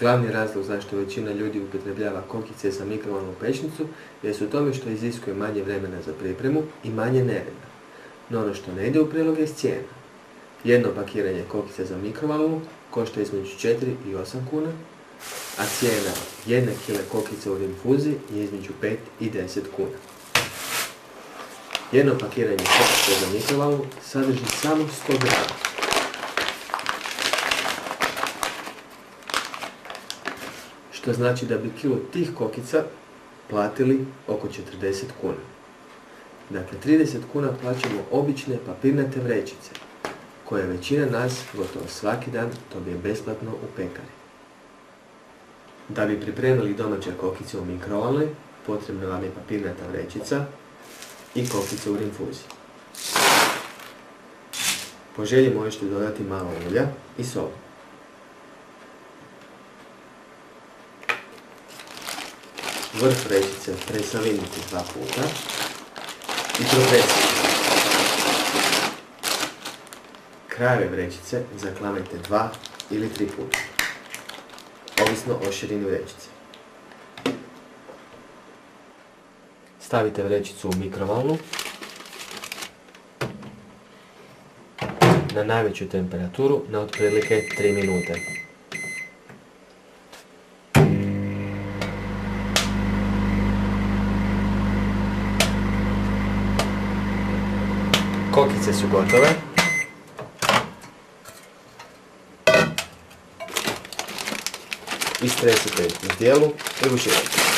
Glavni razlog zašto većina ljudi upotrebljava kokice za mikrovalnu pećnicu jest u tome što iziskuje manje vremena za pripremu i manje nereda. No ono što ne ide u prilog je cijena. Jedno pakiranje kokice za mikrovalnu košta između 4 i 8 kuna, a cijena jedne kile kokice u rinfuzi je između 5 i 10 kuna. Jedno pakiranje kokice za mikrovalnu sadrži samo 100 grama. Što znači da bi kilo tih kokica platili oko 40 kuna. Dakle, 30 kuna plaćamo obične papirnate vrećice, koje većina nas gotovo svaki dan dobije besplatno u pekari. Da bi pripremili domaće kokice u mikrovalnoj, potrebna vam je papirnata vrećica i kokice u rinfuzi. Po želji možete dodati malo ulja i sol. Vrh vrećice presavinite 2 puta i protresite. Krajeve vrećice zaklanajte 2 ili 3 puta, ovisno o širini vrećice. Stavite vrećicu u mikrovalnu na najveću temperaturu na otprilike 3 minute. Kokice su gotove. Istresite ih u zdjelu i u široku.